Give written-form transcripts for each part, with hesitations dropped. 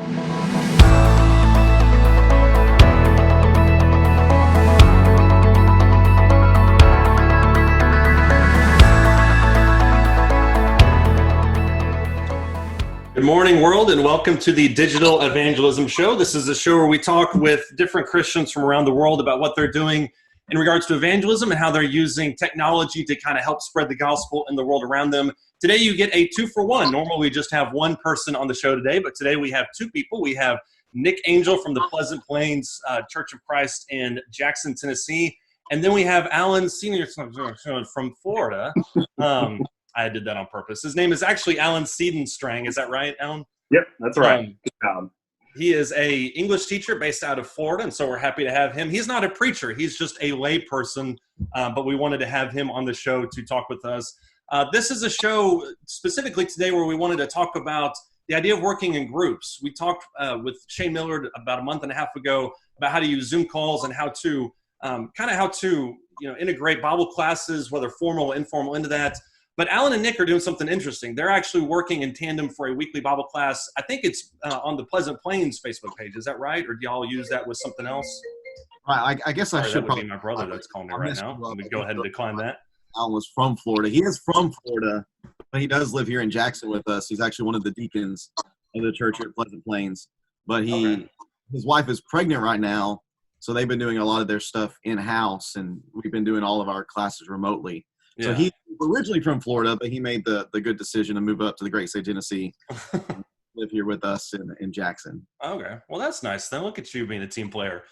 Good morning, world, and welcome to the Digital Evangelism Show. This is a show where we talk with different Christians from around the world about what they're doing in regards to evangelism and how they're using technology to kind of help spread the gospel in the world around them. Today, you get a 2-for-1. Normally, we just have one person on the show today, but today we have two people. We have Nick Angel from the Pleasant Plains Church of Christ in Jackson, Tennessee, and then we have Alan Siedenstrang from Florida. I did that on purpose. His name is actually Alan Siedenstrang. Is that right, Alan? Yep, that's right. He is a English teacher based out of Florida, and so we're happy to have him. He's not a preacher. He's just a lay person, but we wanted to have him on the show to talk with us. This is a show specifically today where we wanted to talk about the idea of working in groups. We talked with Shane Millard about a month and a half ago about how to use Zoom calls and how to integrate Bible classes, whether formal or informal, into that. But Alan and Nick are doing something interesting. They're actually working in tandem for a weekly Bible class. I think it's on the Pleasant Plains Facebook page. Is that right? Or do y'all use that with something else? I guess I should That would be my brother that's calling me right now. Let me go ahead and decline that. Alan was from Florida. He is from Florida, but he does live here in Jackson with us. He's actually one of the deacons of the church here at Pleasant Plains. But his wife is pregnant right now, so they've been doing a lot of their stuff in-house, and we've been doing all of our classes remotely. Yeah. So he's originally from Florida, but he made the good decision to move up to the great state of Tennessee and live here with us in Jackson. Okay. Well, that's nice. Then look at you being a team player.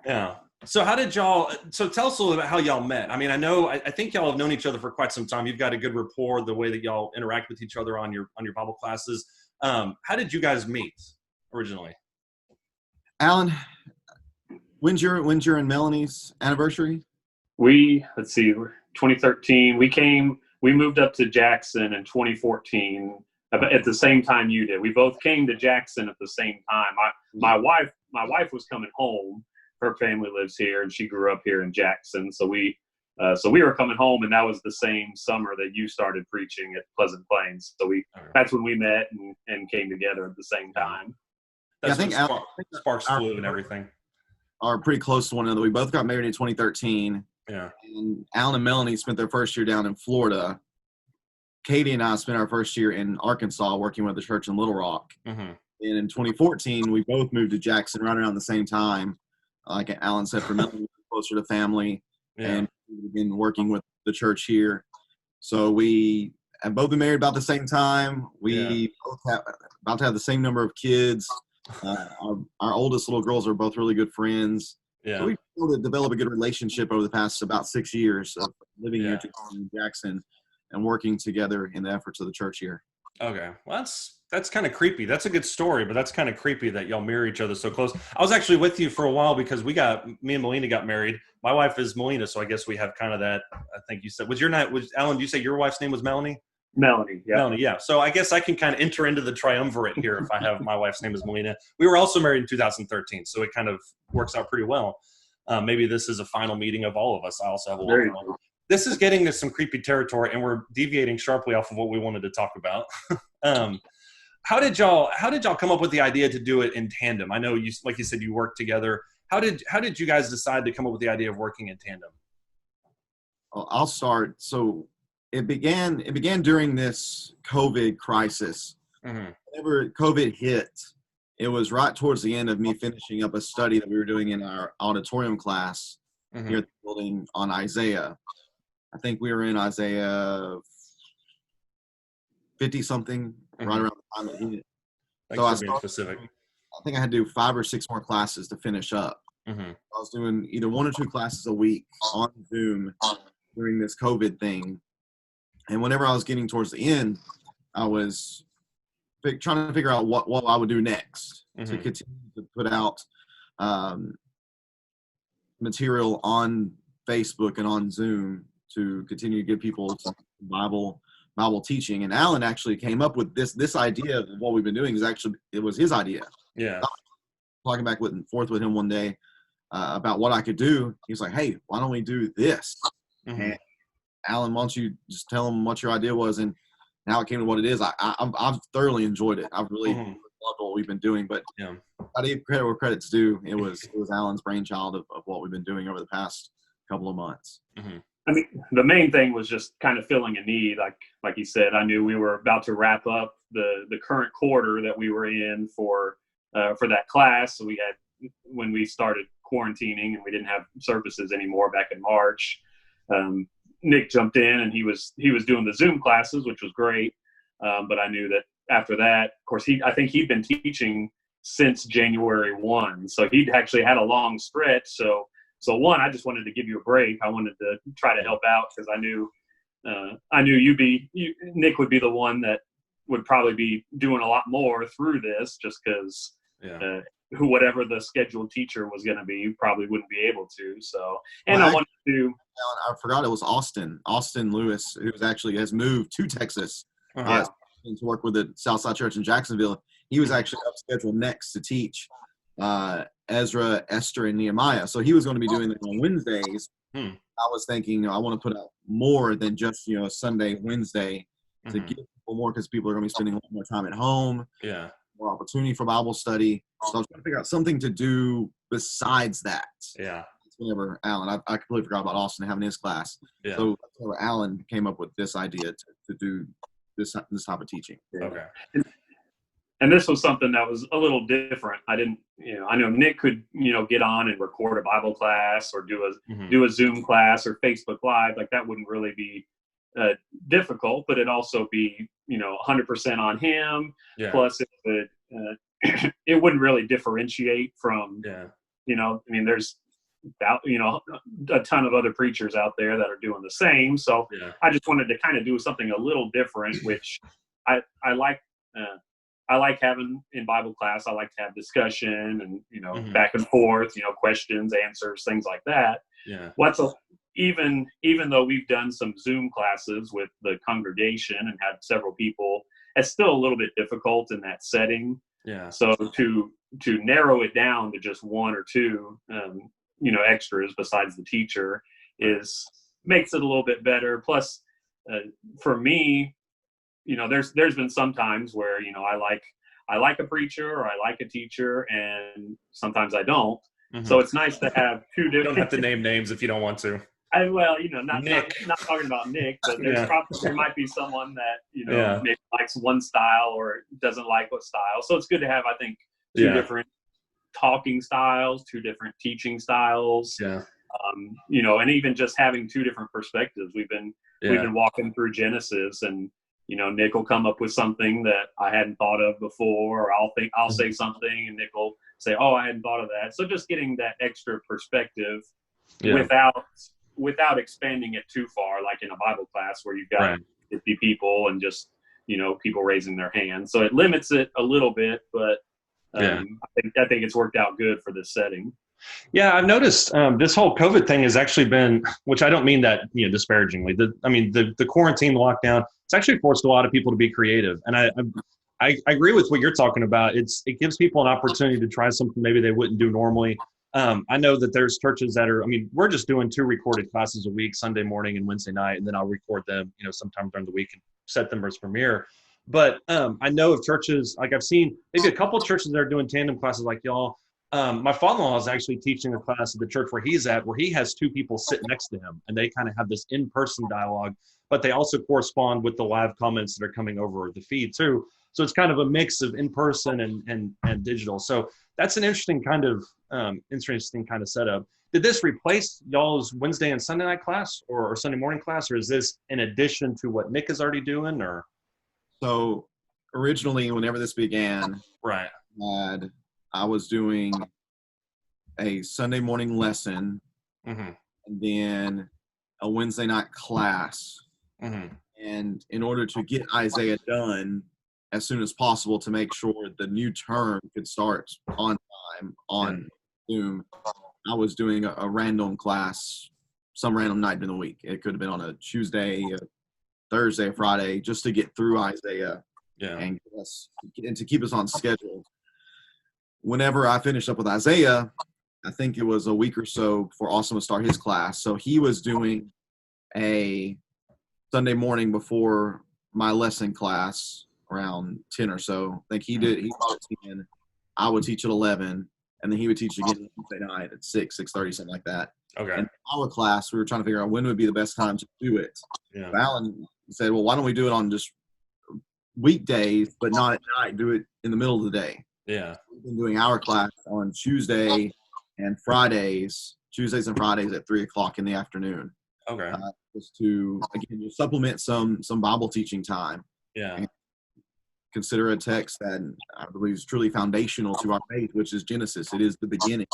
Yeah. So tell us a little about how y'all met. I mean, I think y'all have known each other for quite some time. You've got a good rapport, the way that y'all interact with each other on your Bible classes. How did you guys meet originally? Alan, when's your and Melanie's anniversary? Let's see, 2013. We moved up to Jackson in 2014 at the same time you did. We both came to Jackson at the same time. My wife was coming home. Her family lives here, and she grew up here in Jackson. So we were coming home, and that was the same summer that you started preaching at Pleasant Plains. So that's when we met and came together at the same time. I think sparks flew and everything are pretty close to one another. We both got married in 2013. Yeah. And Alan and Melanie spent their first year down in Florida. Katie and I spent our first year in Arkansas working with the church in Little Rock. Mm-hmm. And in 2014, we both moved to Jackson right around the same time. Like Alan said, for Melanie, closer to family, and we began working with the church here. So we have both been married about the same time. We both about to have the same number of kids. Our oldest little girls are both really good friends. Yeah. So we've been able to develop a good relationship over the past about 6 years of living here in Jackson and working together in the efforts of the church here. Okay. Well, that's kind of creepy. That's a good story, but that's kind of creepy that y'all marry each other so close. I was actually with you for a while because me and Melina got married. My wife is Melina, so I guess we have kind of that. I think you said, Alan, did you say your wife's name was Melanie? Melanie, yeah. Melanie, yeah. So I guess I can kind of enter into the triumvirate here if I have my wife's name is Melina. We were also married in 2013, so it kind of works out pretty well. Maybe this is a final meeting of all of us. I also have a little. This is getting to some creepy territory, and we're deviating sharply off of what we wanted to talk about. How did y'all come up with the idea to do it in tandem? I know you, like you said, you worked together. How did you guys decide to come up with the idea of working in tandem? Well, I'll start. So it began during this COVID crisis. Mm-hmm. Whenever COVID hit, it was right towards the end of me finishing up a study that we were doing in our auditorium class here at the building on Isaiah. I think we were in Isaiah 50-something, right around the time it hit. Thanks for being specific. I think I had to do 5 or 6 more classes to finish up. Mm-hmm. I was doing either 1 or 2 classes a week on Zoom during this COVID thing. And whenever I was getting towards the end, I was trying to figure out what I would do next to continue to put out material on Facebook and on Zoom to continue to give people some Bible teaching. And Alan actually came up with this idea of what we've been doing. It was his idea. Yeah. Talking back and forth with him one day about what I could do. He's like, "Hey, why don't we do this?" Mm-hmm. And Alan, why don't you just tell him what your idea was and how it came to what it is? I've thoroughly enjoyed it. I've really enjoyed loved what we've been doing. But yeah. I give credit where credit's due. It was Alan's brainchild of what we've been doing over the past couple of months. Mm-hmm. I mean, the main thing was just kind of filling a need. Like you said, I knew we were about to wrap up the current quarter that we were in for that class. So we had, when we started quarantining and we didn't have services anymore back in March, Nick jumped in and he was doing the Zoom classes, which was great. But I knew that after that, of course, I think he'd been teaching since January 1. So he'd actually had a long stretch. So one, I just wanted to give you a break. I wanted to try to help out because I knew Nick would be the one that would probably be doing a lot more through this, just because whatever the scheduled teacher was going to be probably wouldn't be able to. So, and I wanted to. I forgot it was Austin Lewis, who has moved to Texas to work with the Southside Church in Jacksonville. He was actually up scheduled next to teach Ezra, Esther, and Nehemiah. So he was going to be doing that on Wednesdays. I was thinking, I want to put out more than just, a Sunday, Wednesday to give people more, because people are going to be spending a lot more time at home. Yeah. More opportunity for Bible study. So I was trying to figure out something to do besides that. Yeah. Whenever Alan, I completely forgot about Austin having his class. Yeah. So Alan came up with this idea to do this type of teaching. Okay. And this was something that was a little different. I didn't, I know Nick could, get on and record a Bible class or do a Zoom class or Facebook Live. Like that wouldn't really be difficult, but it'd also be, 100% on him. Yeah. Plus it wouldn't really differentiate from, there's a ton of other preachers out there that are doing the same. So I just wanted to kind of do something a little different, which I like. I like having in Bible class. I like to have discussion and, back and forth, questions, answers, things like that. Yeah. Even though we've done some Zoom classes with the congregation and had several people, it's still a little bit difficult in that setting. Yeah. So to narrow it down to just one or two, extras besides the teacher makes it a little bit better. Plus, for me, there's been some times where, I like a preacher or I like a teacher, and sometimes I don't. So it's nice to have two different. You don't have to name names if you don't want to. Not talking about Nick, but there might be someone that, maybe likes one style or doesn't like what style. So it's good to have, I think, two different talking styles, two different teaching styles. Yeah. And even just having two different perspectives. We've been walking through Genesis, and Nick will come up with something that I hadn't thought of before, or I'll say something and Nick will say, "Oh, I hadn't thought of that." So just getting that extra perspective without expanding it too far, like in a Bible class where you've got 50 people and just, people raising their hands. So it limits it a little bit, but I think it's worked out good for this setting. Yeah, I've noticed this whole COVID thing has actually been, which I don't mean that disparagingly. The quarantine lockdown, it's actually forced a lot of people to be creative, and I agree with what you're talking about. It gives people an opportunity to try something maybe they wouldn't do normally. I know that there's churches that are. We're just doing 2 recorded classes a week, Sunday morning and Wednesday night, and then I'll record them, sometime during the week and set them as premiere. But I know of churches, like I've seen maybe a couple of churches that are doing tandem classes like y'all. My father-in-law is actually teaching a class at the church where he's at, where he has 2 people sit next to him, and they kind of have this in-person dialogue, but they also correspond with the live comments that are coming over the feed too. So it's kind of a mix of in-person and digital. So that's an interesting kind of setup. Did this replace y'all's Wednesday and Sunday night class or Sunday morning class, or is this in addition to what Nick is already doing? Or so originally, whenever this began, I was doing a Sunday morning lesson and then a Wednesday night class. And in order to get Isaiah done as soon as possible to make sure the new term could start on time on Zoom, I was doing a random class, some random night in the week. It could have been on a Tuesday, a Thursday, a Friday, just to get through Isaiah and to keep us on schedule. Whenever I finished up with Isaiah, I think it was a week or so before Austin would start his class. So he was doing a Sunday morning before my lesson class around 10 or so. I think he taught at 10. I would teach at 11, and then he would teach again Tuesday night at 6:30, something like that. Okay. And our class, we were trying to figure out when would be the best time to do it. Yeah. So Alan said, well, why don't we do it on just weekdays, but not at night, do it in the middle of the day. Yeah. We've been doing our class on Tuesdays and Fridays at 3:00 in the afternoon. Okay. Just to, again, just supplement some Bible teaching time. Yeah. And consider a text that I believe is truly foundational to our faith, which is Genesis. It is the beginning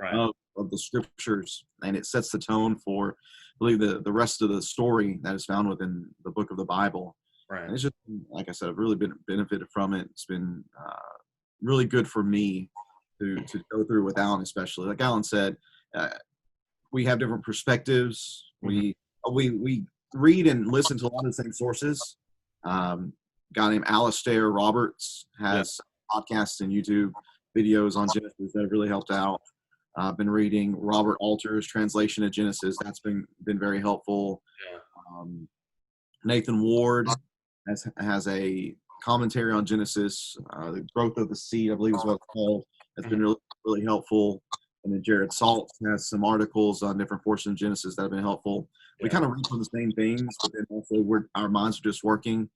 of the scriptures, and it sets the tone for, I believe, the rest of the story that is found within the book of the Bible. Right. And it's just, like I said, I've really been benefited from it. It's been really good for me to go through with Alan, especially. Like Alan said, we have different perspectives. We read and listen to a lot of the same sources. A guy named Alistair Roberts has podcasts and YouTube videos on Genesis that have really helped out. I've been reading Robert Alter's translation of Genesis. That's been very helpful. Yeah. Nathan Ward has a commentary on Genesis, the growth of the seed, I believe is what it's called. That's been really, really helpful. And then Jared Saltz has some articles on different portions of Genesis that have been helpful. Yeah. We kind of read from the same things, but then also our minds are just working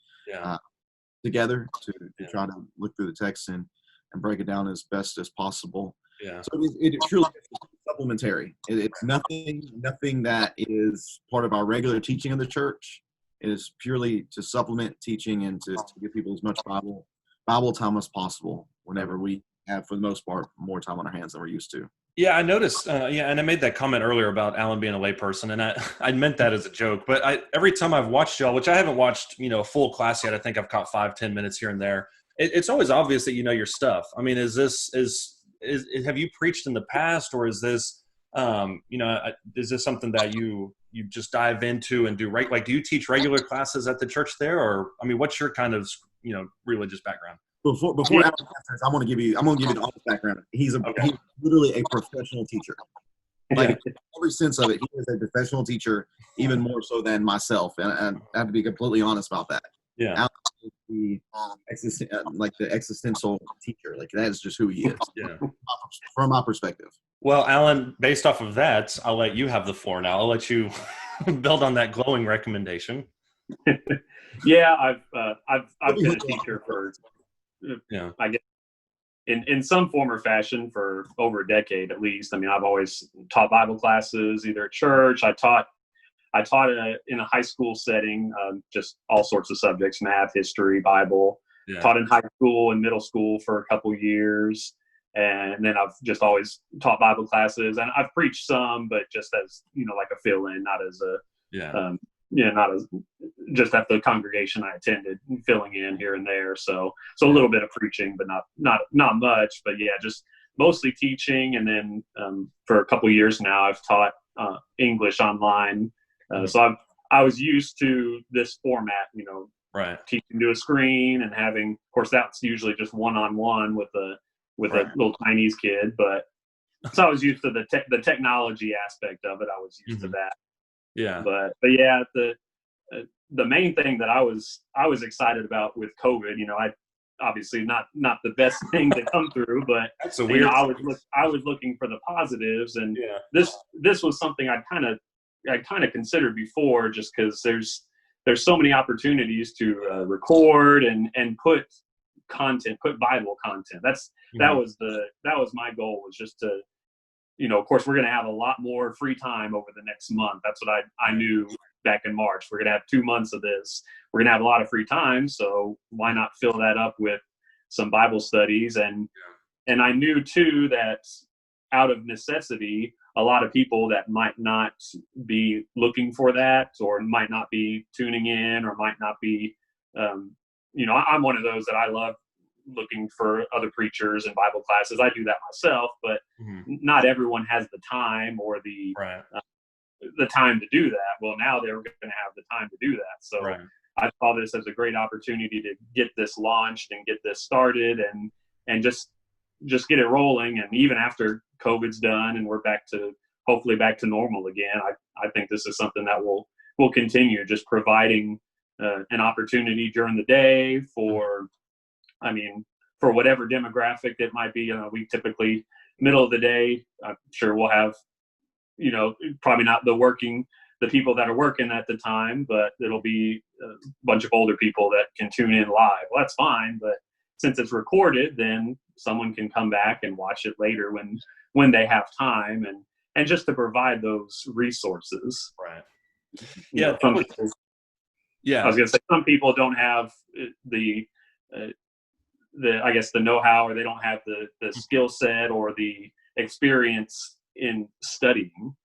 together to try to look through the text and break it down as best as possible. Yeah. So it truly is supplementary. It's nothing that is part of our regular teaching of the church. It is purely to supplement teaching and to give people as much Bible time as possible whenever we have, for the most part, more time on our hands than we're used to. Yeah, I noticed. And I made that comment earlier about Alan being a layperson, and I meant that as a joke. But every time I've watched y'all, which I haven't watched, a full class yet, I think I've caught 5-10 minutes here and there. It's always obvious that you know your stuff. I mean, have you preached in the past, or is this, is this something that you just dive into and do right? Like, do you teach regular classes at the church there, or what's your kind of religious background? Before Alan answers, I'm gonna give you the honest background. He's literally a professional teacher. Like every sense of it, he is a professional teacher, even more so than myself. And I have to be completely honest about that. Yeah. Alan is the existential teacher. Like, that is just who he is. Yeah. From my perspective. Well, Alan, based off of that, I'll let you have the floor now. I'll let you build on that glowing recommendation. Yeah, I've been a teacher for, I guess, in some form or fashion for over a decade at least. I mean, I've always taught Bible classes, either at church. I taught in a high school setting, just all sorts of subjects: math, history, Bible. Yeah. Taught in high school and middle school for a couple years. And then I've just always taught Bible classes, and I've preached some, but just as, like a fill-in, not as not as just at the congregation I attended, filling in here and there. So a little bit of preaching, but not much. But yeah, just mostly teaching. And then for a couple of years now, I've taught English online. So I was used to this format, teaching to a screen and having, of course, that's usually just one-on-one with a little Chinese kid. But so I was used to the technology aspect of it. I was used to that. Yeah. But yeah, the main thing that I was excited about with COVID, I obviously not the best thing to come through, but that's a weird I was looking for the positives, and this was something I kind of considered before, just because there's so many opportunities to record and put Bible content. That was my goal, was just to, of course, we're going to have a lot more free time over the next month. That's what I knew back in March. We're going to have 2 months of this. We're going to have a lot of free time, so why not fill that up with some Bible studies? And I knew too that out of necessity, a lot of people that might not be looking for that, or might not be tuning in, or might not be, I'm one of those that I love looking for other preachers and Bible classes. I do that myself, but not everyone has the time or the time to do that. Well, now they're going to have the time to do that. So I saw this as a great opportunity to get this launched and get this started and just get it rolling. And even after COVID's done and we're hopefully back to normal again, I think this is something that will continue, just providing an opportunity during the day for, for whatever demographic it might be. We typically middle of the day, I'm sure we'll have, probably not the people that are working at the time, but it'll be a bunch of older people that can tune in live. Well, that's fine, but since it's recorded, then someone can come back and watch it later when they have time, and just to provide those resources. Right. Yeah. I was going to say, some people don't have the I guess the know-how, or they don't have the skill set or the experience in studying,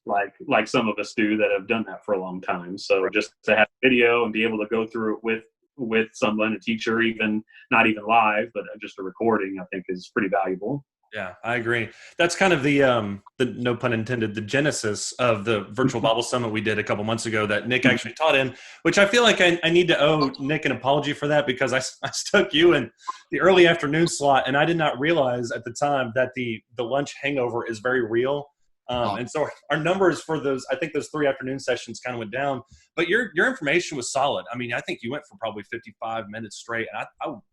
like some of us do that have done that for a long time. So just to have video and be able to go through it with someone, a teacher, even not even live, but just a recording, I think is pretty valuable. Yeah, I agree. That's kind of the no pun intended, the genesis of the virtual Bible summit we did a couple months ago that Nick actually taught in, which I feel like I need to owe Nick an apology for that, because I stuck you in the early afternoon slot, and I did not realize at the time that the lunch hangover is very real. And so our numbers for those 3 afternoon sessions kind of went down, but your information was solid. I mean, I think you went for probably 55 minutes straight, and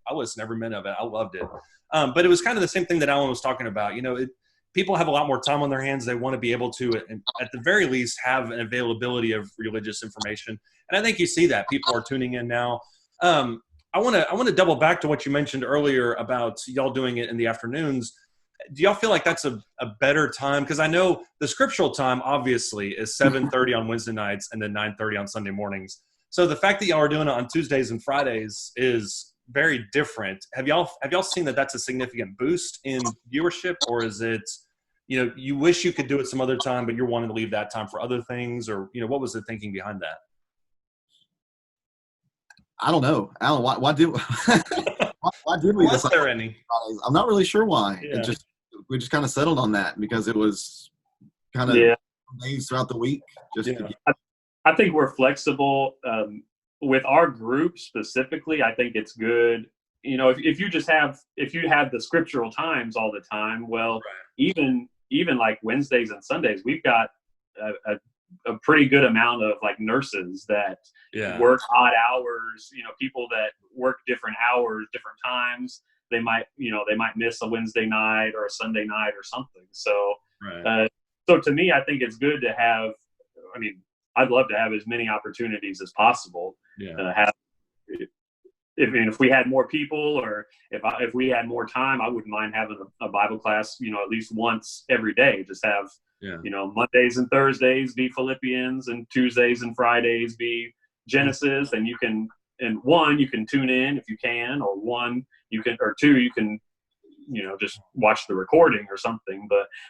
I listened every minute of it. I loved it. But it was kind of the same thing that Alan was talking about. People have a lot more time on their hands. They want to be able to, at the very least, have an availability of religious information. And I think you see that people are tuning in now. I want to double back to what you mentioned earlier about y'all doing it in the afternoons. Do y'all feel like that's a better time? Because I know the scriptural time obviously is 7:30 on Wednesday nights and then 9:30 on Sunday mornings. So the fact that y'all are doing it on Tuesdays and Fridays is very different. Have y'all seen that that's a significant boost in viewership, or is it, you wish you could do it some other time, but you're wanting to leave that time for other things, or what was the thinking behind that? I don't know, Alan. Why did we Was there any? I'm not really sure why. Yeah. We just kind of settled on that because it was kind of days throughout the week. I think we're flexible with our group specifically. I think it's good. If you have the scriptural times all the time, well, even like Wednesdays and Sundays, we've got a pretty good amount of like nurses that work odd hours, people that work different hours, different times. They might miss a Wednesday night or a Sunday night or something. So, so to me, I think it's good to have, I'd love to have as many opportunities as possible. If we had more people, or if we had more time, I wouldn't mind having a Bible class, at least once every day. Just have, Mondays and Thursdays be Philippians, and Tuesdays and Fridays be Genesis. And you can tune in if you can, or two, you can, just watch the recording or something.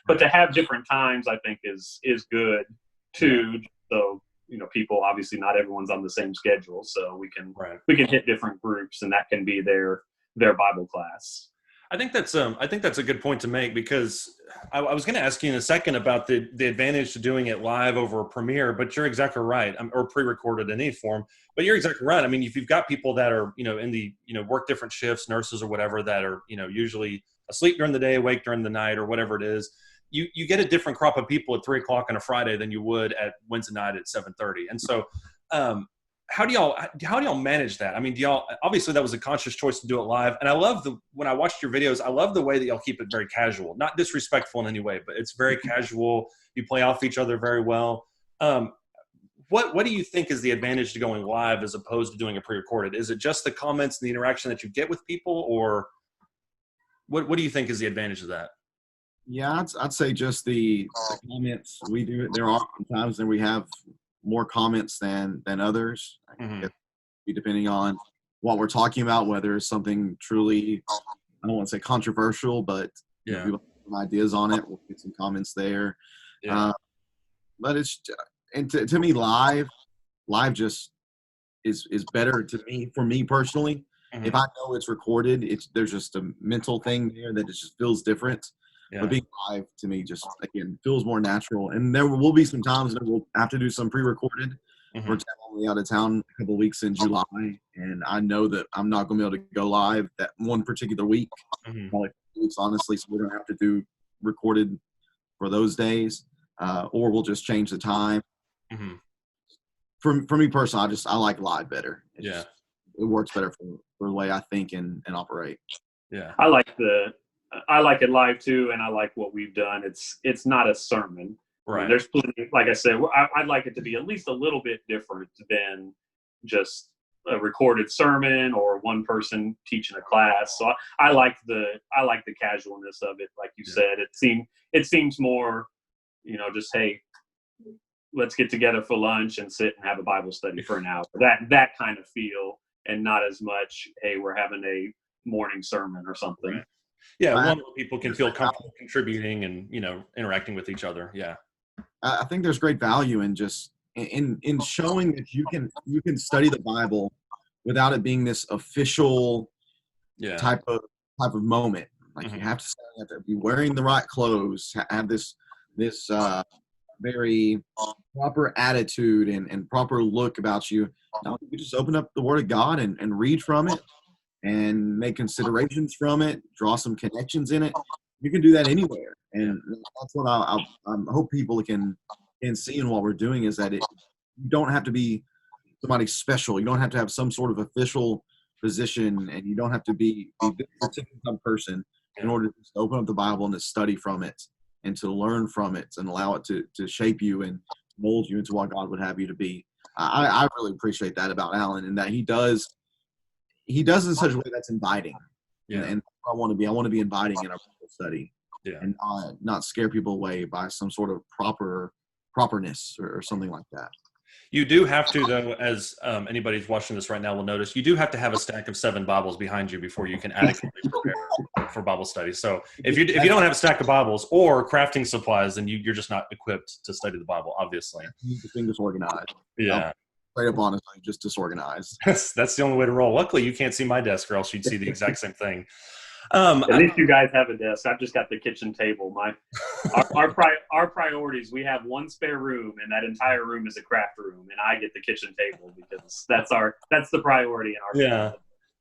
But to have different times, I think is good too. So, people, obviously not everyone's on the same schedule, so we can hit different groups, and that can be their Bible class. I think that's a good point to make, because I was going to ask you in a second about the advantage to doing it live over a premiere, but you're exactly right, or pre-recorded in any form. But you're exactly right. I mean, if you've got people that are in the work different shifts, nurses or whatever, that are usually asleep during the day, awake during the night, or whatever it is, you get a different crop of people at 3:00 on a Friday than you would at Wednesday night at 7:30. And so, how do y'all manage that? I mean, obviously that was a conscious choice to do it live. And I love when I watched your videos, I love the way that y'all keep it very casual, not disrespectful in any way, but it's very casual. You play off each other very well. What do you think is the advantage to going live as opposed to doing a pre-recorded? Is it just the comments and the interaction that you get with people, or what do you think is the advantage of that? Yeah, I'd say just the comments. We do it. There are times that we have more comments than others, depending on what we're talking about, whether it's something truly, I don't want to say controversial, but people have some ideas on it. We'll get some comments there. But it's, and to me, live just is better for me personally. If I know it's recorded, there's just a mental thing there that it just feels different. But being live to me just, again, feels more natural. And there will be some times that we'll have to do some pre-recorded. We're only out of town a couple of weeks in July, and I know that I'm not going to be able to go live that one particular week. Probably 2 weeks, honestly, so we're going to have to do recorded for those days, or we'll just change the time. for me personally, I like live better. Yeah. It works better for the way I think and operate. Yeah. I like it live too, and I like what we've done. It's not a sermon. Right. There's plenty, like I said, I'd like it to be at least a little bit different than just a recorded sermon or one person teaching a class. So I like the casualness of it. Like you said, it seems more, just, hey, let's get together for lunch and sit and have a Bible study for an hour. That kind of feel, and not as much, hey, we're having a morning sermon or something. Right. Yeah, one where people can feel comfortable contributing and interacting with each other. Yeah, I think there's great value in just in showing that you can study the Bible without it being this official type of moment. Like you have to be wearing the right clothes, have this very proper attitude and proper look about you. Now, you just open up the Word of God and read from it and make considerations from it, draw some connections in it. You can do that anywhere. And that's what I hope people can see in what we're doing, is that you don't have to be somebody special. You don't have to have some sort of official position, and you don't have to be this particular person in order to just open up the Bible and to study from it and to learn from it and allow it to shape you and mold you into what God would have you to be. I really appreciate that about Alan, and that he does in such a way that's inviting. Yeah. And I want to be inviting in our Bible study. Yeah. And not scare people away by some sort of properness or something like that. You do have to, though, as anybody who's watching this right now will notice, you do have to have a stack of 7 Bibles behind you before you can adequately prepare for Bible study. So if you don't have a stack of Bibles or crafting supplies, then you're just not equipped to study the Bible, obviously. You need to be disorganized. Yeah. Straight up honestly, just disorganized. That's the only way to roll. Luckily, you can't see my desk, or else you'd see the exact same thing. At least you guys have a desk. I've just got the kitchen table. Our priorities. We have one spare room, and that entire room is a craft room, and I get the kitchen table because that's the priority in our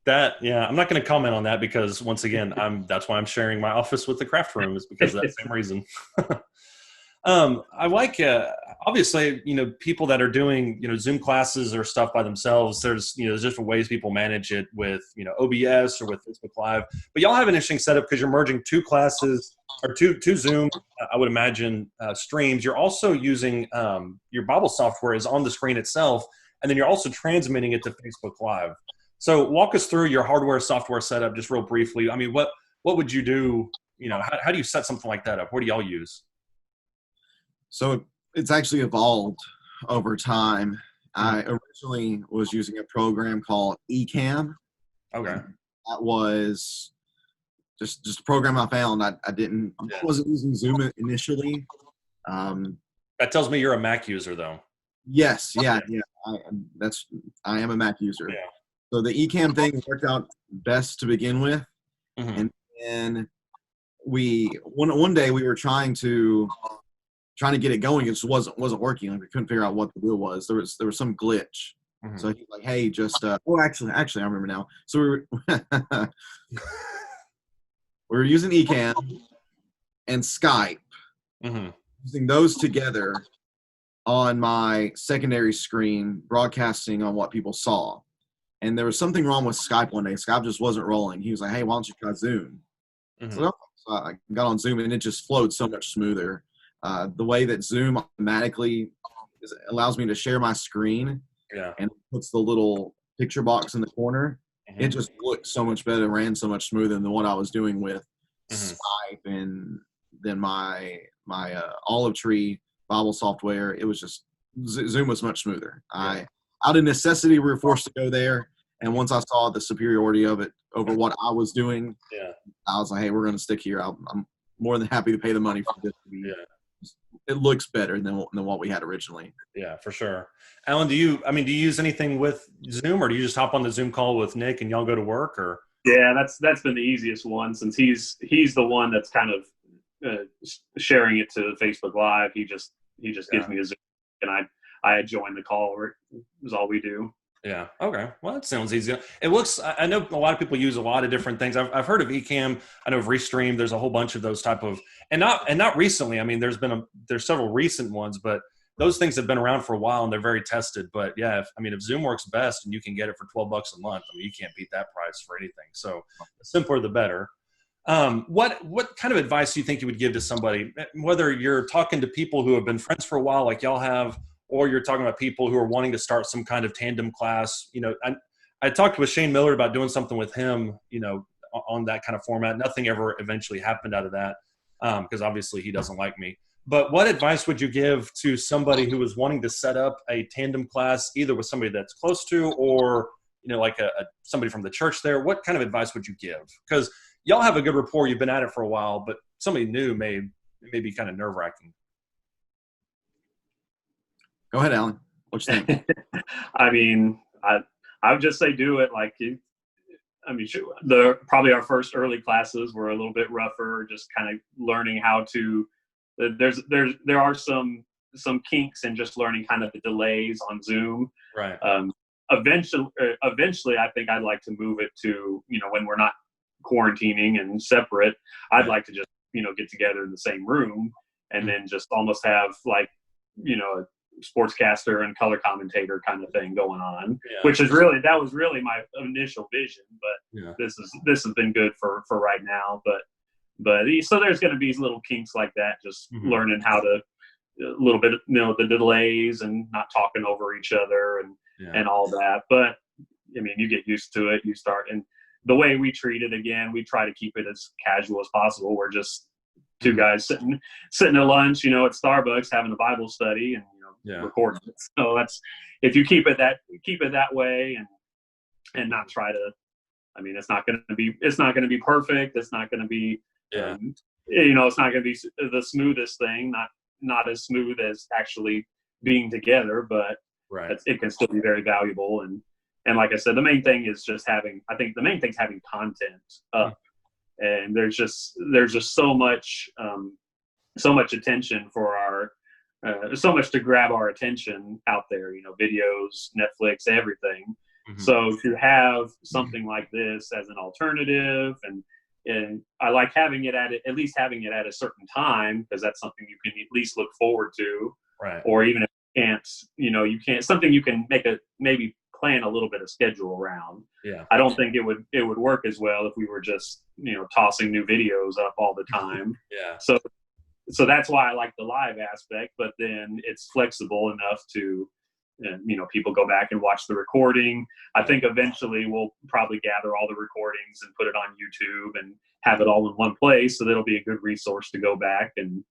family. I'm not going to comment on that because once again, that's why I'm sharing my office with the craft room, is because of that same reason. I like, obviously, people that are doing, Zoom classes or stuff by themselves. There's different ways people manage it with, OBS or with Facebook Live. But y'all have an interesting setup because you're merging 2 classes or two Zoom, I would imagine, streams. You're also using your Bible software is on the screen itself, and then you're also transmitting it to Facebook Live. So walk us through your hardware software setup just real briefly. I mean, what would you do? How do you set something like that up? What do y'all use? So it's actually evolved over time. I originally was using a program called Ecamm. Okay. That was just a program I found. I wasn't using Zoom initially. That tells me you're a Mac user, though. Yes. Yeah. I am a Mac user. Yeah. So the Ecamm thing worked out best to begin with. Mm-hmm. And then one day we were trying to get it going. It just wasn't working. Like we couldn't figure out what the deal was. There was some glitch. Mm-hmm. So he's like, hey, just actually I remember now. So we were using Ecamm and Skype, using those together on my secondary screen, broadcasting on what people saw. And there was something wrong with Skype one day. Skype just wasn't rolling. He was like, hey, why don't you try Zoom? So I got on Zoom, and it just flowed so much smoother. The way that Zoom automatically allows me to share my screen and puts the little picture box in the corner, it just looked so much better, ran so much smoother than what I was doing with Skype and then my Olive Tree Bible software. It was just Zoom was much smoother. Out of necessity, we were forced to go there, and once I saw the superiority of it over what I was doing, I was like, hey, we're going to stick here. I'm more than happy to pay the money for this. It looks better than what we had originally. Yeah, for sure. Alan, do you use anything with Zoom, or do you just hop on the Zoom call with Nick and y'all go to work? Or yeah, that's been the easiest one, since he's the one that's kind of sharing it to Facebook Live. He just gives me a Zoom, and I join the call. Is all we do. Yeah. Okay. Well, that sounds easy. It looks. I know a lot of people use a lot of different things. I've heard of Ecamm. I know of Restream. There's a whole bunch of those type of, and not recently. I mean, there's several recent ones, but those things have been around for a while and they're very tested. But yeah, if Zoom works best and you can get it for $12 a month, you can't beat that price for anything. So the simpler, the better. What kind of advice do you think you would give to somebody, whether you're talking to people who have been friends for a while, like y'all have, or you're talking about people who are wanting to start some kind of tandem class? I talked with Shane Miller about doing something with him, on that kind of format. Nothing ever eventually happened out of that, because obviously he doesn't like me. But what advice would you give to somebody who is wanting to set up a tandem class, either with somebody that's close to, or like somebody from the church there? What kind of advice would you give? Because y'all have a good rapport. You've been at it for a while, but somebody new may be kind of nerve-wracking. Go ahead, Alan. What you think? I would just say do it. Probably our first early classes were a little bit rougher, just kind of learning how to. There are some kinks in just learning kind of the delays on Zoom. Right. Eventually, I think I'd like to move it to when we're not quarantining and separate. I'd like to just get together in the same room and then just almost have a sportscaster and color commentator kind of thing going on, which is that was really my initial vision, but this has been good for right now. But so there's going to be little kinks like that, just learning how to a little bit, the delays and not talking over each other and all that. But you get used to it. You start, and the way we treat it, again, we try to keep it as casual as possible. We're just two guys sitting at lunch, at Starbucks having a Bible study and recording it. So that's, if you keep it that way and not try to, it's not going to be perfect. It's not going to be, it's not going to be the smoothest thing, not as smooth as actually being together, but it can still be very valuable. And like I said, the main thing is just having content up. And there's just so much attention for our, so much to grab our attention out there, videos, Netflix, everything. So to have something like this as an alternative, and I like having it at a certain time, because that's something you can at least look forward to. Right. Or even if you can't, something you can maybe plan a little bit of schedule around. Yeah. I don't think it would work as well if we were just, tossing new videos up all the time. Yeah. So that's why I like the live aspect, but then it's flexible enough to, people go back and watch the recording. I think eventually we'll probably gather all the recordings and put it on YouTube and have it all in one place. So that'll be a good resource to go back and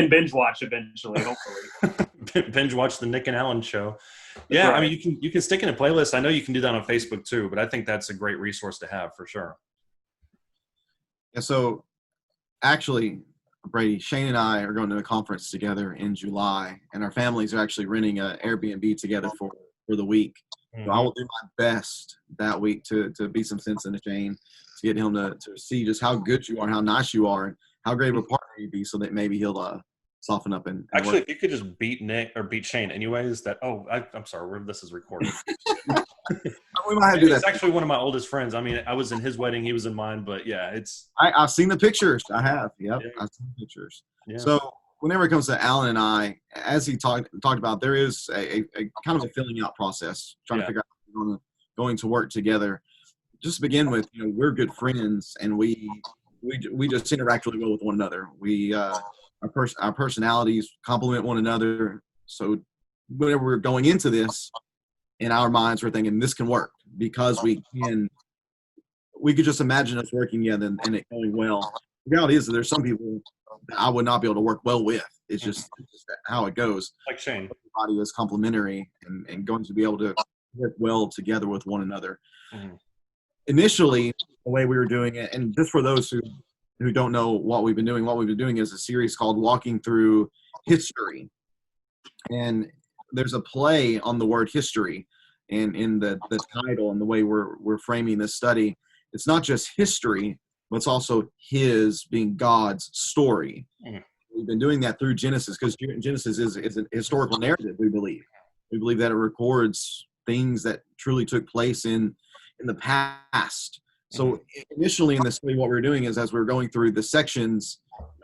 binge watch eventually, hopefully. Binge watch the Nick and Alan show. Yeah. Right. You can stick in a playlist. I know you can do that on Facebook too, but I think that's a great resource to have for sure. Yeah. So actually, Brady, Shane and I are going to a conference together in July, and our families are actually renting an Airbnb together for the week. So I will do my best that week to be some sense into Shane, to get him to see just how good you are, how nice you are, and how great of a partner you'd be, so that maybe he'll soften up and actually, work. if you could just beat Nick or beat Shane anyways, I'm sorry, this is recorded. We might have to do that. He's actually one of my oldest friends. I was in his wedding, he was in mine, but yeah, I've seen the pictures. I have. Yep. Yeah. I've seen the pictures. Yeah. So whenever it comes to Alan and I, as he talked about, there is a kind of a filling out process, trying to figure out how we're going to work together. Just to begin with, we're good friends, and we just interact really well with one another. Our personalities complement one another. So whenever we're going into this, in our minds, we're thinking this can work, because we could just imagine us working together and it going well. The reality is that there's some people that I would not be able to work well with. It's just how it goes. Like Shane. Everybody is complementary and going to be able to work well together with one another. Mm-hmm. Initially, the way we were doing it, and just for those who don't know what we've been doing is a series called Walking Through History. And there's a play on the word history, and in the title and the way we're framing this study. It's not just history, but it's also his, being God's story. Mm-hmm. We've been doing that through Genesis, because Genesis is a historical narrative, we believe. We believe that it records things that truly took place in the past. So initially in the study, what we were doing is, as we were going through the sections,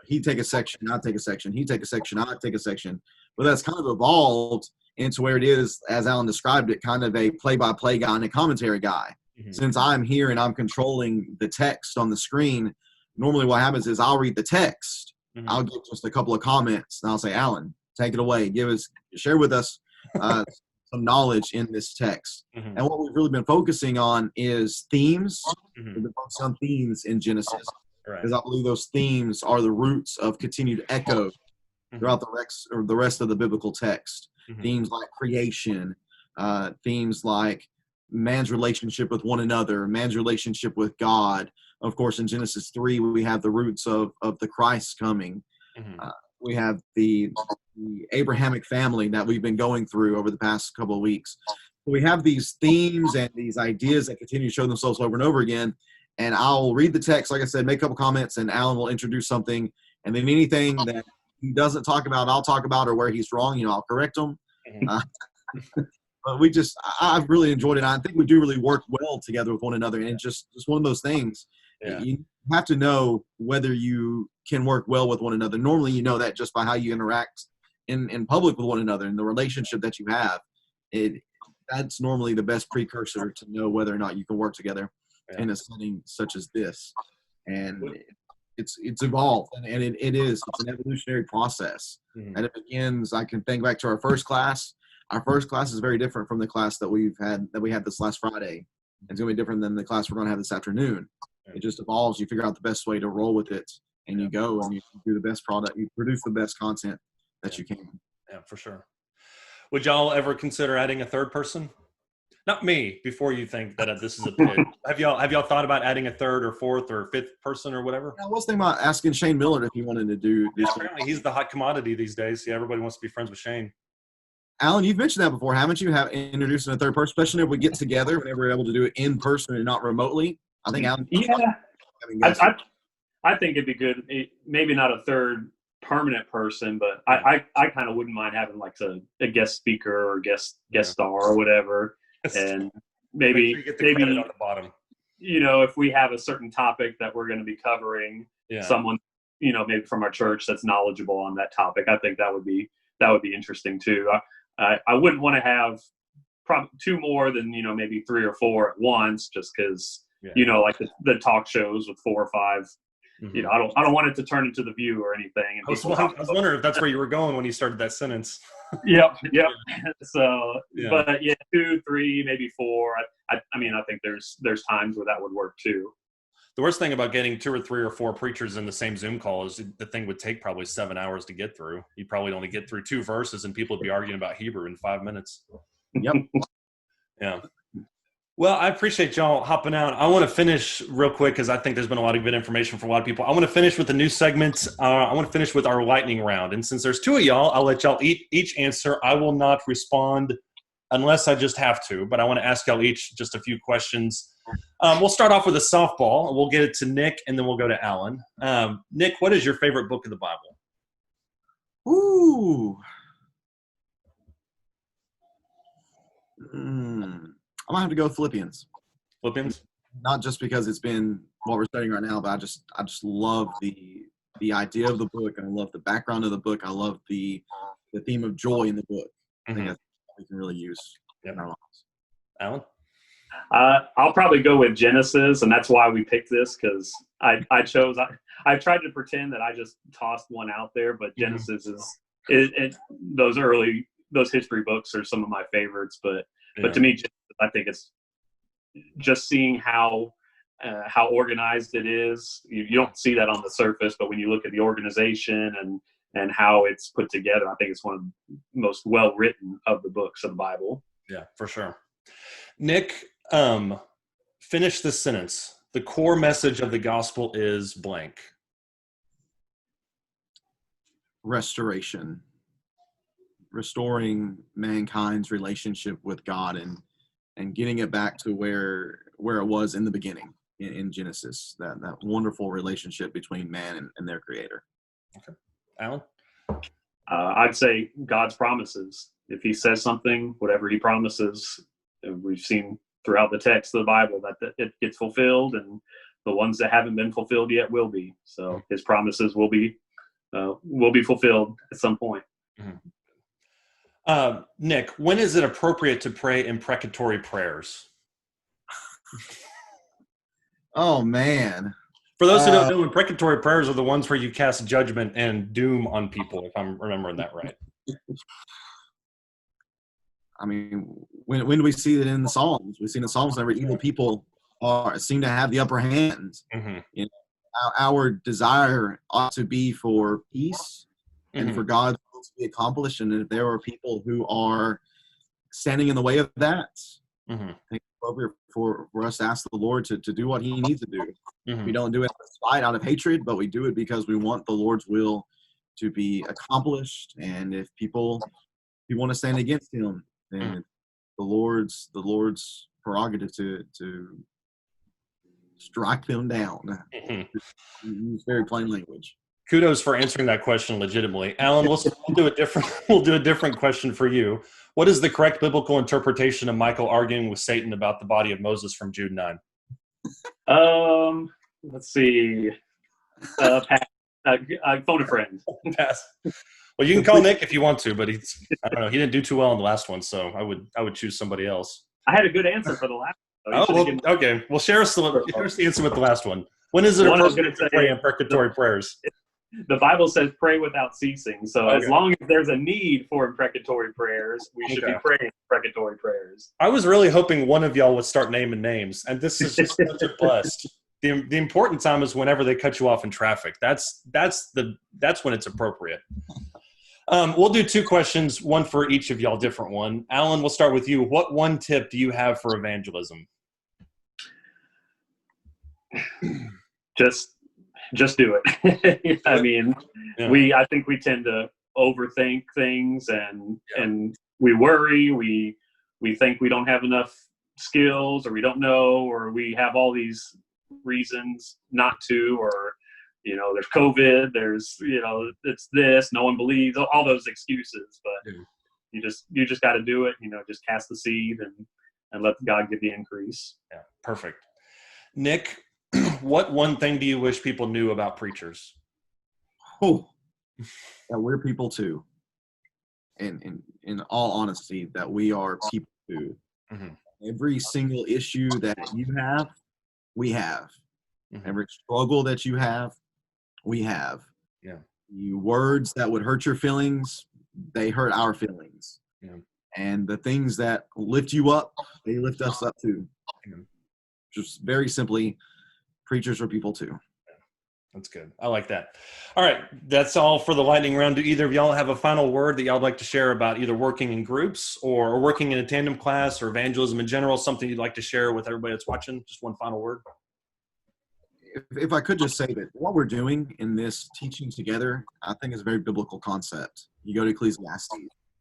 he'd take a section, I'd take a section, he'd take a section, I'd take a section. but that's kind of evolved into where it is, as Alan described it, kind of a play-by-play guy and a commentary guy. Since I'm here and I'm controlling the text on the screen, normally what happens is I'll read the text, I'll give just a couple of comments, and I'll say, Alan, take it away. Share with us some knowledge in this text. And what we've really been focusing on is themes. We've been focusing on themes in Genesis, because I believe those themes are the roots of continued echo throughout the rest of the biblical text. Themes like creation, themes like man's relationship with one another, man's relationship with God. Of course, in Genesis 3, we have the roots of the Christ coming. We have the Abrahamic family that we've been going through over the past couple of weeks. We have these themes and these ideas that continue to show themselves over and over again. And I'll read the text, like I said, make a couple comments, and Alan will introduce something. And then anything that he doesn't talk about, I'll talk about, or where he's wrong, I'll correct him. But I've really enjoyed it. I think we do really work well together with one another. And just one of those things, you have to know whether you can work well with one another. Normally, you know that just by how you interact in public with one another and the relationship that you have. That's normally the best precursor to know whether or not you can work together in a setting such as this. And it's evolved, and it's an evolutionary process. And it begins, I can think back to our first class. Our first class is very different from the class that we had this last Friday. It's going to be different than the class we're going to have this afternoon. It just evolves. You figure out the best way to roll with it, and you go and you do the best product. You produce the best content that you can. Yeah, for sure. Would y'all ever consider adding a third person? Not me, before you think that this is a pit. Have y'all thought about adding a third or fourth or fifth person or whatever? I was thinking about asking Shane Miller if he wanted to do this. Apparently he's the hot commodity these days. Yeah, everybody wants to be friends with Shane. Alan, you've mentioned that before, haven't you? Have introducing a third person, especially if we get together, whenever we're able to do it in person and not remotely. I think Alan. Yeah, I think it'd be good. Maybe not a third permanent person, but I kind of wouldn't mind having like a guest speaker or guest star or whatever, and maybe get the credit on the bottom. If we have a certain topic that we're going to be covering, someone maybe from our church that's knowledgeable on that topic. I think that would be interesting too. I wouldn't want to have probably two more than maybe three or four at once, just because like the talk shows with 4 or 5. I don't want it to turn into The View or anything. And I was wondering if that's where you were going when you started that sentence. Yep. So, but 2, 3, maybe 4. I think there's times where that would work too. The worst thing about getting 2 or 3 or 4 preachers in the same Zoom call is the thing would take probably 7 hours to get through. You'd probably only get through 2 verses, and people would be arguing about Hebrew in 5 minutes. Yep. Yeah. Well, I appreciate y'all hopping out. I want to finish real quick because I think there's been a lot of good information for a lot of people. I want to finish with a new segment. I want to finish with our lightning round. And since there's 2 of y'all, I'll let y'all each answer. I will not respond unless I just have to, but I want to ask y'all each just a few questions. We'll start off with a softball. We'll get it to Nick, and then we'll go to Alan. Nick, what is your favorite book of the Bible? Ooh. I might have to go Philippians. Philippians? Not just because it's been what we're studying right now, but I just love the idea of the book, and I love the background of the book. I love the theme of joy in the book. I think that's what we can really use in our lives. Alan? I'll probably go with Genesis, and that's why we picked this, because I tried to pretend that I just tossed one out there, but Genesis is those history books are some of my favorites, but to me, I think it's just seeing how organized it is. You don't see that on the surface, but when you look at the organization and how it's put together, I think it's one of the most well written of the books of the Bible. Yeah, for sure. Nick, finish this sentence. The core message of the gospel is blank. Restoration. Restoring mankind's relationship with God and getting it back to where it was in the beginning in Genesis, that wonderful relationship between man and their creator. Okay. Alan? I'd say God's promises. If he says something, whatever he promises, we've seen throughout the text of the Bible that it gets fulfilled, and the ones that haven't been fulfilled yet will be. So his promises will be fulfilled at some point. Nick, when is it appropriate to pray imprecatory prayers? Oh man. For those who don't know, imprecatory prayers are the ones where you cast judgment and doom on people, if I'm remembering that right. I mean, when do we see it in the Psalms? We see in the Psalms whenever evil people seem to have the upper hand. Mm-hmm. You know, our desire ought to be for peace and for God's will to be accomplished. And if there are people who are standing in the way of that, I think it's appropriate for us to ask the Lord to do what he needs to do. We don't do it out of hatred, but we do it because we want the Lord's will to be accomplished. And if people want to stand against him, then it's the Lord's prerogative to strike them down. Use very plain language. Kudos for answering that question legitimately. Alan, we'll do a different question for you. What is the correct biblical interpretation of Michael arguing with Satan about the body of Moses from Jude 9? Let's see. Phone a friend. Pass. Well, you can call Nick if you want to, but I don't know. He didn't do too well in the last one, so I would choose somebody else. I had a good answer for the last one. Okay. Well, share us the answer with the last one. When is it appropriate to pray imprecatory prayers? The Bible says pray without ceasing. So as long as there's a need for imprecatory prayers, we should be praying imprecatory prayers. I was really hoping one of y'all would start naming names, and this is just such a bust. The important time is whenever they cut you off in traffic. That's when it's appropriate. We'll do two questions, one for each of y'all, different one. Alan, we'll start with you. What one tip do you have for evangelism? Just do it. I mean, I think we tend to overthink things and we worry. We think we don't have enough skills, or we don't know, or we have all these reasons not to, or there's COVID, there's it's this, no one believes, all those excuses. But you just got to do it. Just cast the seed and let God give the increase. Yeah, perfect. Nick, what one thing do you wish people knew about preachers? That we're people too. And in all honesty, that we are people too. Every single issue that you have, we have. Every struggle that you have, we have. Yeah. You words that would hurt your feelings, they hurt our feelings. Yeah. And the things that lift you up, they lift us up too. Just very simply, preachers are people too. That's good. I like that. All right. That's all for the lightning round. Do either of y'all have a final word that y'all would like to share about either working in groups or working in a tandem class or evangelism in general, something you'd like to share with everybody that's watching? Just one final word. If I could just say that what we're doing in this teaching together, I think is a very biblical concept. You go to Ecclesiastes,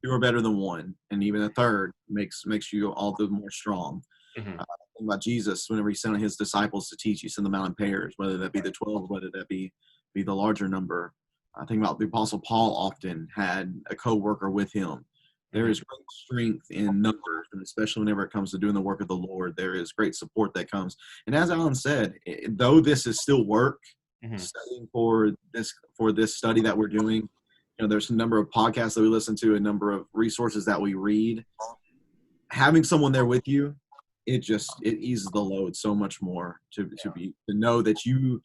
two are better than one, and even a third makes you all the more strong. Think about Jesus, whenever he sent his disciples to teach, he sent them out in pairs, whether that be the 12, whether that be the larger number. I think about the Apostle Paul often had a co-worker with him. There is great strength in numbers, and especially whenever it comes to doing the work of the Lord, there is great support that comes. And as Alan said, though this is still work, studying for this study that we're doing, there's a number of podcasts that we listen to, a number of resources that we read. Having someone there with you, it eases the load so much more to know that you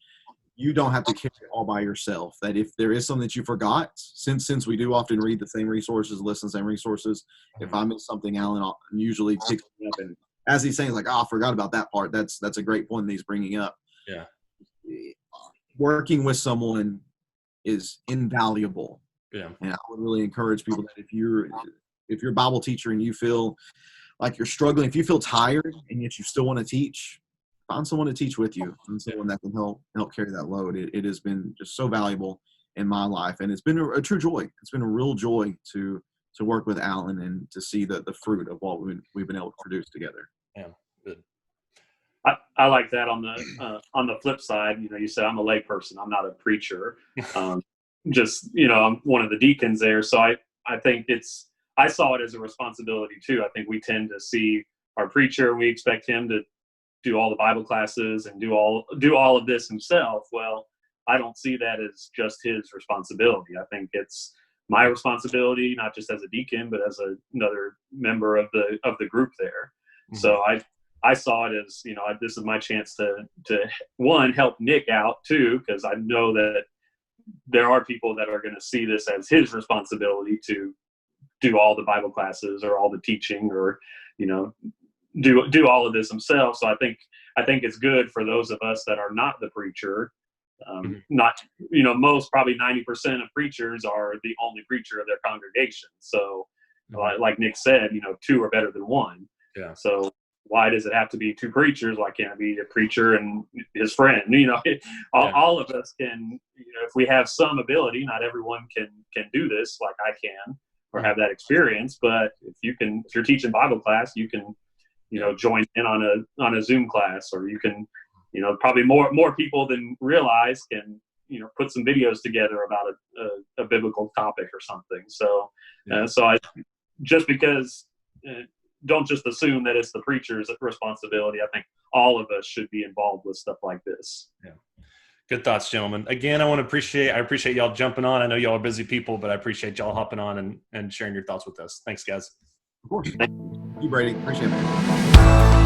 don't have to carry it all by yourself. That if there is something that you forgot, since we do often read the same resources, listen to the same resources, if I miss something, Alan usually picks me up, and as he's saying, like, I forgot about that part. That's a great point that he's bringing up. Yeah, working with someone is invaluable. Yeah, and I would really encourage people that if you're a Bible teacher and you feel like you're struggling, if you feel tired and yet you still want to teach, find someone to teach with you, find someone that can help carry that load. It has been just so valuable in my life, and it's been a true joy. It's been a real joy to work with Alan and to see the fruit of what we've been able to produce together. Yeah, good. I like that. On the flip side, you said I'm a lay person. I'm not a preacher. I'm one of the deacons there. So I think I saw it as a responsibility too. I think we tend to see our preacher, we expect him to do all the Bible classes and do all of this himself. Well, I don't see that as just his responsibility. I think it's my responsibility, not just as a deacon, but as another member of the group there. Mm-hmm. So I saw it as, this is my chance to one, help Nick out too, because I know that there are people that are going to see this as his responsibility to do all the Bible classes or all the teaching or, do all of this himself. So I think it's good for those of us that are not the preacher. Not, most, probably 90% of preachers are the only preacher of their congregation. So like Nick said, two are better than one. Yeah. So why does it have to be two preachers? Why can't it be a preacher and his friend? All of us can, if we have some ability, not everyone can do this like I can or have that experience. But if you're teaching Bible class, you can, join in on a Zoom class, or you can, probably more people than realize can, put some videos together about a biblical topic or something. So, so I just because. Don't just assume that it's the preacher's responsibility. I think all of us should be involved with stuff like this. Yeah. Good thoughts, gentlemen. Again, I appreciate y'all jumping on. I know y'all are busy people, but I appreciate y'all hopping on and sharing your thoughts with us. Thanks, guys. Of course. Thank you, Brady. Appreciate it.